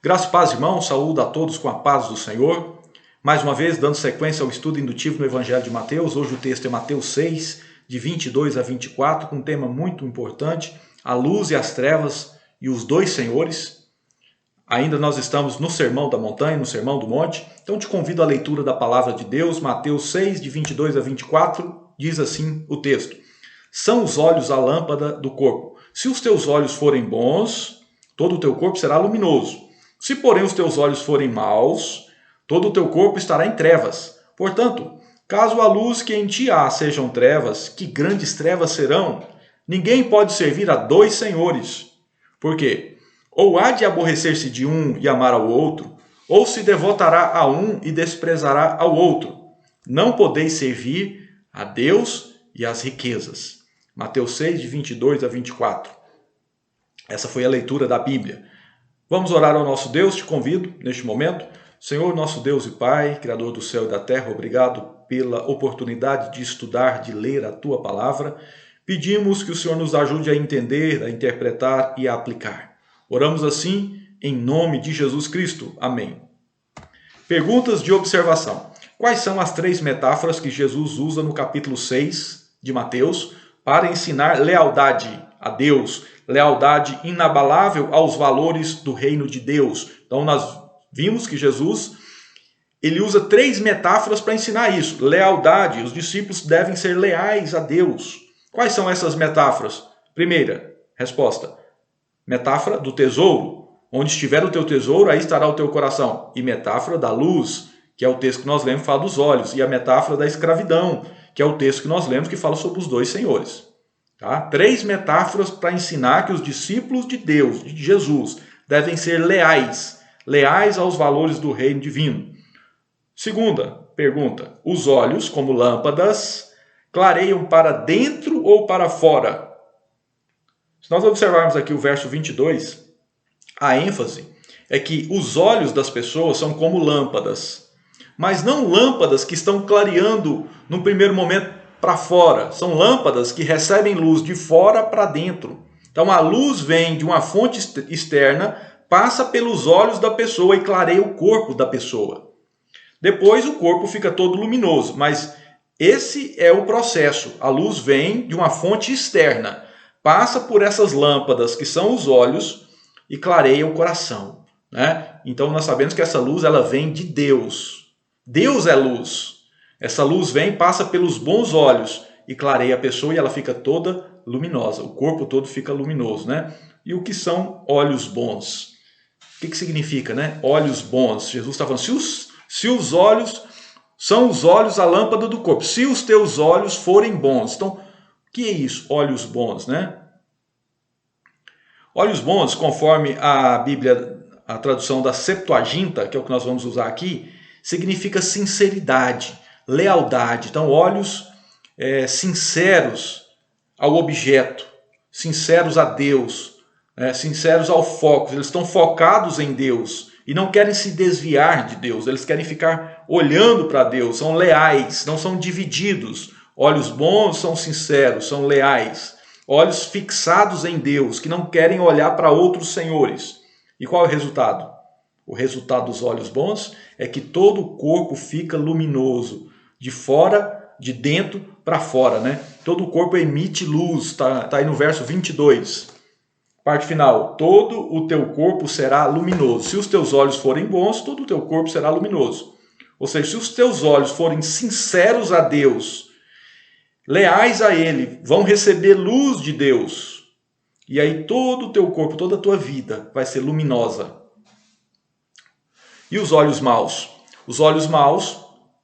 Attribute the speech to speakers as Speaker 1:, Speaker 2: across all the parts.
Speaker 1: Graça e paz, irmãos, saúdo a todos com a paz do Senhor. Mais uma vez, dando sequência ao estudo indutivo no Evangelho de Mateus. Hoje o texto é Mateus 6, de 22 a 24, com um tema muito importante, a luz e as trevas e os dois senhores. Ainda nós estamos no Sermão da Montanha, no Sermão do Monte. Então te convido à leitura da Palavra de Deus, Mateus 6, de 22 a 24, diz assim o texto. São os olhos a lâmpada do corpo. Se os teus olhos forem bons, todo o teu corpo será luminoso. Se, porém, os teus olhos forem maus, todo o teu corpo estará em trevas. Portanto, caso a luz que em ti há sejam trevas, que grandes trevas serão? Ninguém pode servir a dois senhores. Por quê? Ou há de aborrecer-se de um e amar ao outro, ou se devotará a um e desprezará ao outro. Não podeis servir a Deus e às riquezas. Mateus 6, de 22 a 24. Essa foi a leitura da Bíblia. Vamos orar ao nosso Deus, te convido neste momento. Senhor, nosso Deus e Pai, Criador do céu e da terra, obrigado pela oportunidade de estudar, de ler a Tua palavra. Pedimos que o Senhor nos ajude a entender, a interpretar e a aplicar. Oramos assim em nome de Jesus Cristo. Amém. Perguntas de observação. Quais são as três metáforas que Jesus usa no capítulo 6 de Mateus para ensinar lealdade a Deus, lealdade inabalável aos valores do reino de Deus? Então nós vimos que Jesus ele usa três metáforas para ensinar isso. Lealdade, os discípulos devem ser leais a Deus. Quais são essas metáforas? Primeira resposta, metáfora do tesouro. Onde estiver o teu tesouro, aí estará o teu coração. E metáfora da luz, que é o texto que nós lemos que fala dos olhos. E a metáfora da escravidão, que é o texto que nós lemos que fala sobre os dois senhores. Tá? Três metáforas para ensinar que os discípulos de Deus, de Jesus, devem ser leais. Leais aos valores do reino divino. Segunda pergunta. Os olhos, como lâmpadas, clareiam para dentro ou para fora? Se nós observarmos aqui o verso 22, a ênfase é que os olhos das pessoas são como lâmpadas. Mas não lâmpadas que estão clareando no primeiro momento para fora. São lâmpadas que recebem luz de fora para dentro. Então a luz vem de uma fonte externa, passa pelos olhos da pessoa e clareia o corpo da pessoa. Depois o corpo fica todo luminoso, mas esse é o processo. A luz vem de uma fonte externa, passa por essas lâmpadas que são os olhos e clareia o coração, né? Então nós sabemos que essa luz ela vem de Deus. Deus é luz. Essa luz vem, passa pelos bons olhos e clareia a pessoa e ela fica toda luminosa. O corpo todo fica luminoso, né? E o que são olhos bons? O que significa, né? Olhos bons. Jesus está falando, se os olhos são os olhos a lâmpada do corpo. Se os teus olhos forem bons. Então, o que é isso? Olhos bons, né? Olhos bons, conforme a Bíblia, a tradução da Septuaginta, que é o que nós vamos usar aqui, significa sinceridade, lealdade. Então, olhos sinceros ao objeto, sinceros a Deus, sinceros ao foco. Eles estão focados em Deus e não querem se desviar de Deus. Eles querem ficar olhando para Deus, são leais, não são divididos. Olhos bons são sinceros, são leais. Olhos fixados em Deus, que não querem olhar para outros senhores. E qual é o resultado? O resultado dos olhos bons é que todo o corpo fica luminoso, de fora, de dentro para fora, né? Todo o corpo emite luz, tá aí no verso 22. Parte final, todo o teu corpo será luminoso. Se os teus olhos forem bons, todo o teu corpo será luminoso. Ou seja, se os teus olhos forem sinceros a Deus, leais a Ele, vão receber luz de Deus. E aí todo o teu corpo, toda a tua vida vai ser luminosa. E os olhos maus? Os olhos maus,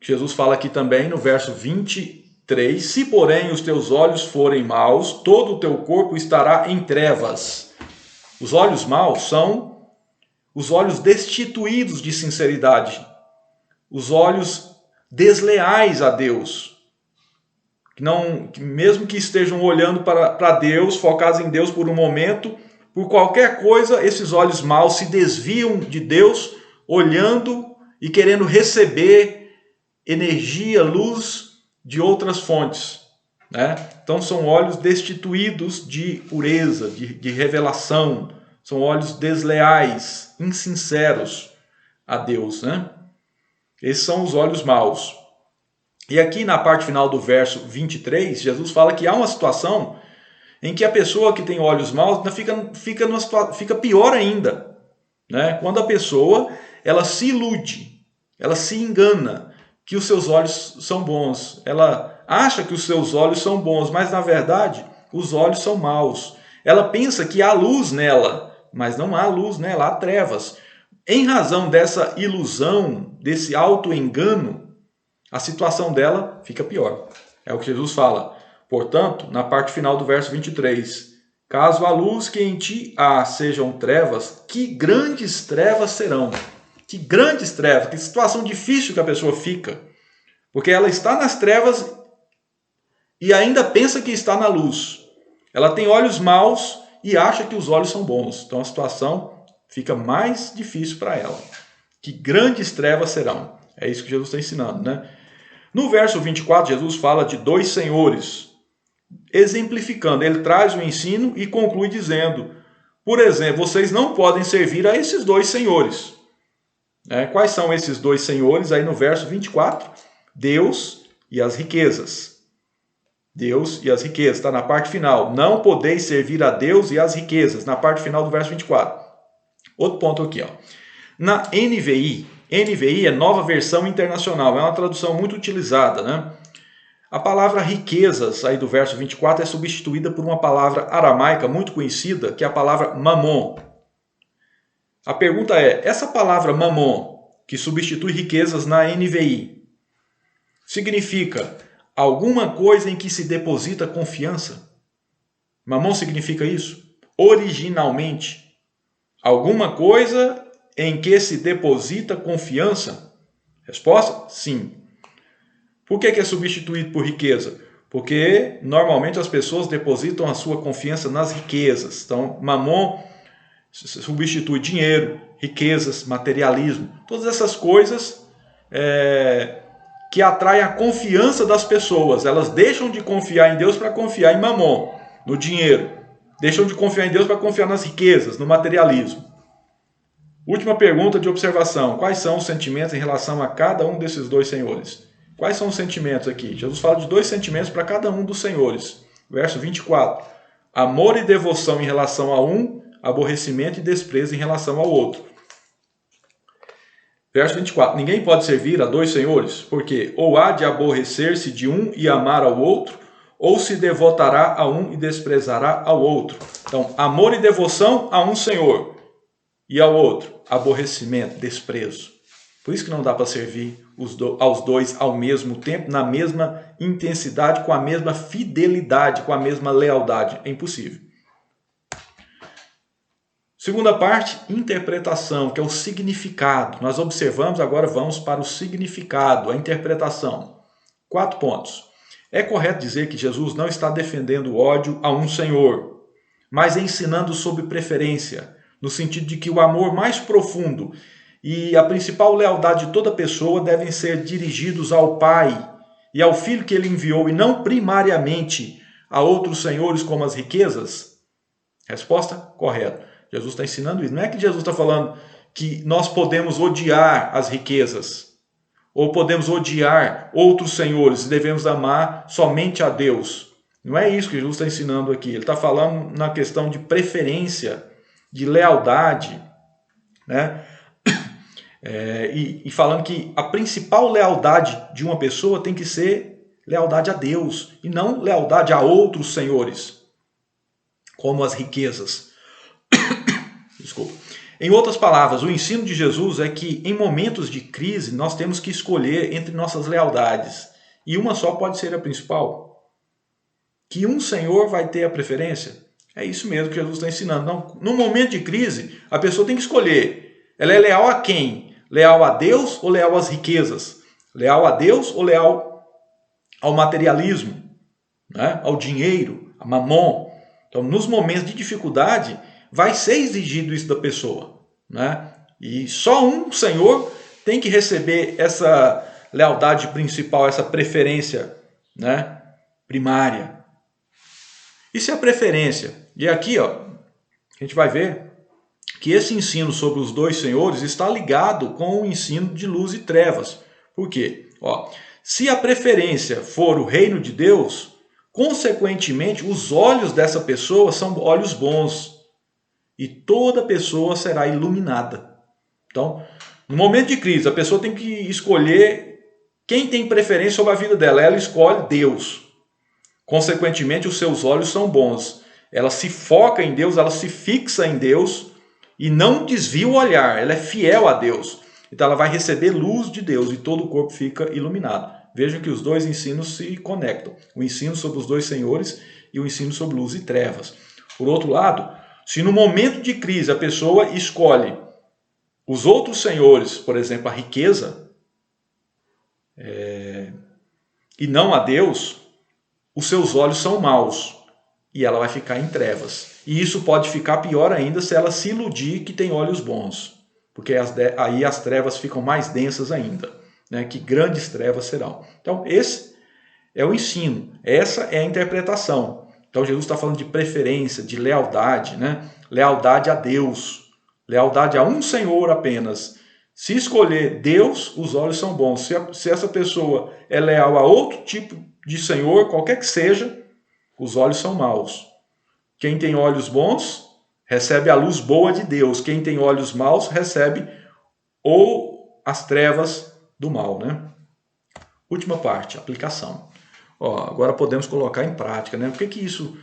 Speaker 1: Jesus fala aqui também no verso 23, se porém os teus olhos forem maus, todo o teu corpo estará em trevas. Os olhos maus são os olhos destituídos de sinceridade, os olhos desleais a Deus. Que mesmo que estejam olhando para Deus, focados em Deus por um momento, por qualquer coisa, esses olhos maus se desviam de Deus, olhando e querendo receber energia, luz de outras fontes, né? Então são olhos destituídos de pureza, de revelação, São olhos desleais, insinceros a Deus, né? Esses são os olhos maus. E aqui na parte final do verso 23, Jesus fala que há uma situação em que a pessoa que tem olhos maus fica pior ainda, né? Quando a pessoa ela se ilude, ela se engana que os seus olhos são bons. Ela acha que os seus olhos são bons, mas na verdade os olhos são maus. Ela pensa que há luz nela, mas não há luz nela, há trevas. Em razão dessa ilusão, desse auto-engano, a situação dela fica pior. É o que Jesus fala. Portanto, na parte final do verso 23, caso a luz que em ti há sejam trevas, que grandes trevas serão. Que grandes trevas, que situação difícil que a pessoa fica. Porque ela está nas trevas e ainda pensa que está na luz. Ela tem olhos maus e acha que os olhos são bons. Então a situação fica mais difícil para ela. Que grandes trevas serão. É isso que Jesus está ensinando, né? No verso 24, Jesus fala de dois senhores, exemplificando. Ele traz o ensino e conclui dizendo, por exemplo, vocês não podem servir a esses dois senhores. Quais são esses dois senhores? Aí no verso 24, Deus e as riquezas. Deus e as riquezas, está na parte final. Não podeis servir a Deus e as riquezas, na parte final do verso 24. Outro ponto aqui, ó. Na NVI é Nova Versão Internacional, é uma tradução muito utilizada, né? A palavra riquezas, aí do verso 24, é substituída por uma palavra aramaica muito conhecida, que é a palavra mamon. A pergunta é, essa palavra mamon, que substitui riquezas na NVI, significa alguma coisa em que se deposita confiança? Mamon significa isso? Originalmente, alguma coisa em que se deposita confiança? Resposta? Sim. Por que é substituído por riqueza? Porque normalmente as pessoas depositam a sua confiança nas riquezas. Então, mamon substitui dinheiro, riquezas, materialismo. Todas essas coisas que atraem a confiança das pessoas. Elas deixam de confiar em Deus para confiar em mamon, no dinheiro. Deixam de confiar em Deus para confiar nas riquezas, no materialismo. Última pergunta de observação. Quais são os sentimentos em relação a cada um desses dois senhores? Quais são os sentimentos aqui? Jesus fala de dois sentimentos para cada um dos senhores. Verso 24. Amor e devoção em relação a um, aborrecimento e desprezo em relação ao outro. Verso 24. Ninguém pode servir a dois senhores, porque ou há de aborrecer-se de um e amar ao outro, ou se devotará a um e desprezará ao outro. Então, amor e devoção a um senhor, e ao outro, aborrecimento, desprezo. Por isso que não dá para servir aos dois ao mesmo tempo, na mesma intensidade, com a mesma fidelidade, com a mesma lealdade. É impossível. Segunda parte, interpretação, que é o significado. Nós observamos, agora vamos para o significado, a interpretação. 4 pontos. É correto dizer que Jesus não está defendendo o ódio a um senhor, mas ensinando sobre preferência, no sentido de que o amor mais profundo e a principal lealdade de toda pessoa devem ser dirigidos ao Pai e ao Filho que ele enviou, e não primariamente a outros senhores como as riquezas? Resposta correta. Jesus está ensinando isso. Não é que Jesus está falando que nós podemos odiar as riquezas, ou podemos odiar outros senhores e devemos amar somente a Deus. Não é isso que Jesus está ensinando aqui. Ele está falando na questão de preferência, de lealdade, né? E falando que a principal lealdade de uma pessoa tem que ser lealdade a Deus e não lealdade a outros senhores, como as riquezas. Desculpa. Em outras palavras, o ensino de Jesus é que em momentos de crise nós temos que escolher entre nossas lealdades, e uma só pode ser a principal. Que um senhor vai ter a preferência? É isso mesmo que Jesus está ensinando. Não, no momento de crise, a pessoa tem que escolher. Ela é leal a quem? Leal a Deus ou leal às riquezas? Leal a Deus ou leal ao materialismo, né? Ao dinheiro, a mamon? Então, nos momentos de dificuldade, vai ser exigido isso da pessoa, né? E só um senhor tem que receber essa lealdade principal, essa preferência, né, primária. Isso é a preferência. E aqui, ó, a gente vai ver que esse ensino sobre os dois senhores está ligado com o ensino de luz e trevas. Por quê? Se a preferência for o reino de Deus, consequentemente, os olhos dessa pessoa são olhos bons e toda pessoa será iluminada. Então, no momento de crise, a pessoa tem que escolher quem tem preferência sobre a vida dela. Ela escolhe Deus. Consequentemente, os seus olhos são bons. Ela se foca em Deus, ela se fixa em Deus e não desvia o olhar. Ela é fiel a Deus. Então, ela vai receber luz de Deus e todo o corpo fica iluminado. Vejam que os dois ensinos se conectam. O ensino sobre os dois senhores e o ensino sobre luz e trevas. Por outro lado, se no momento de crise a pessoa escolhe os outros senhores, por exemplo, a riqueza, e não a Deus, os seus olhos são maus e ela vai ficar em trevas. E isso pode ficar pior ainda se ela se iludir que tem olhos bons, porque aí as trevas ficam mais densas ainda, né? Que grandes trevas serão. Então esse é o ensino, essa é a interpretação. Então Jesus está falando de preferência, de lealdade, né? Lealdade a Deus. Lealdade a um Senhor apenas. Se escolher Deus, os olhos são bons. Se essa pessoa é leal a outro tipo de Senhor, qualquer que seja, os olhos são maus. Quem tem olhos bons, recebe a luz boa de Deus. Quem tem olhos maus, recebe ou as trevas do mal, né? Última parte, aplicação. Agora podemos colocar em prática, né? Por que isso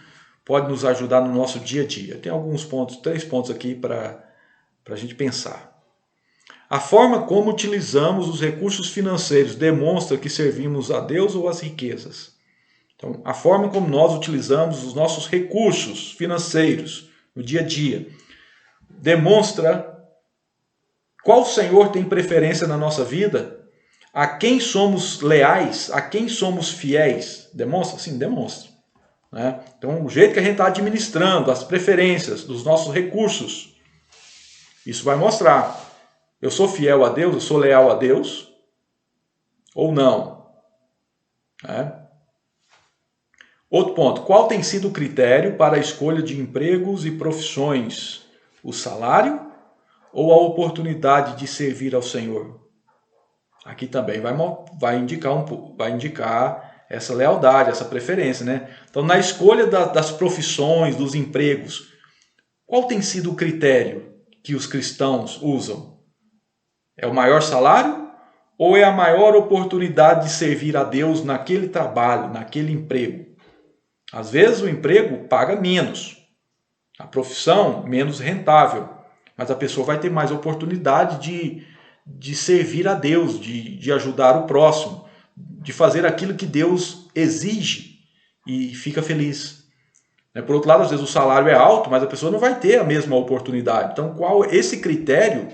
Speaker 1: pode nos ajudar no nosso dia a dia? Tem alguns pontos, 3 pontos aqui para a gente pensar. A forma como utilizamos os recursos financeiros demonstra que servimos a Deus ou às riquezas. Então, a forma como nós utilizamos os nossos recursos financeiros no dia a dia demonstra qual Senhor tem preferência na nossa vida, a quem somos leais, a quem somos fiéis. Demonstra? Sim, demonstra. Né? Então, o jeito que a gente está administrando as preferências dos nossos recursos, isso vai mostrar, eu sou fiel a Deus, eu sou leal a Deus, ou não. Outro ponto, qual tem sido o critério para a escolha de empregos e profissões? O salário ou a oportunidade de servir ao Senhor? Aqui também vai indicar essa lealdade, essa preferência, né? Então, na escolha das profissões, dos empregos, qual tem sido o critério que os cristãos usam? É o maior salário ou é a maior oportunidade de servir a Deus naquele trabalho, naquele emprego? Às vezes o emprego paga menos, a profissão menos rentável, mas a pessoa vai ter mais oportunidade de servir a Deus, de ajudar o próximo, de fazer aquilo que Deus exige e fica feliz. Por outro lado, às vezes o salário é alto, mas a pessoa não vai ter a mesma oportunidade. Então, esse critério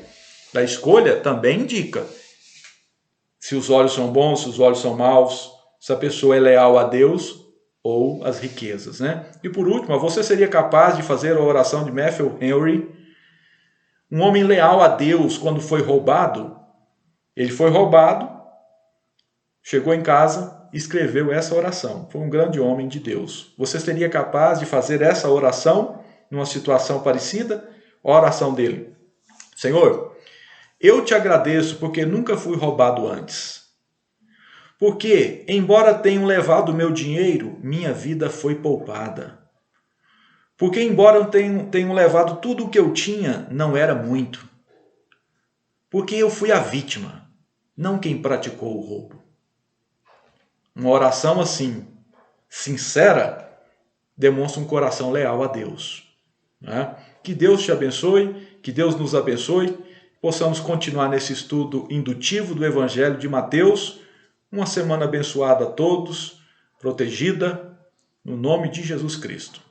Speaker 1: da escolha também indica se os olhos são bons, se os olhos são maus, se a pessoa é leal a Deus ou às riquezas, né? E por último, você seria capaz de fazer a oração de Matthew Henry? Um homem leal a Deus quando foi roubado, ele foi roubado, chegou em casa e escreveu essa oração. Foi um grande homem de Deus. Você seria capaz de fazer essa oração numa situação parecida? A oração dele: Senhor, eu te agradeço porque nunca fui roubado antes. Porque, embora tenham levado o meu dinheiro, minha vida foi poupada. Porque, embora tenham levado tudo o que eu tinha, não era muito. Porque eu fui a vítima, não quem praticou o roubo. Uma oração assim, sincera, demonstra um coração leal a Deus. Né? Que Deus te abençoe, que Deus nos abençoe, possamos continuar nesse estudo indutivo do Evangelho de Mateus. Uma semana abençoada a todos, protegida, no nome de Jesus Cristo.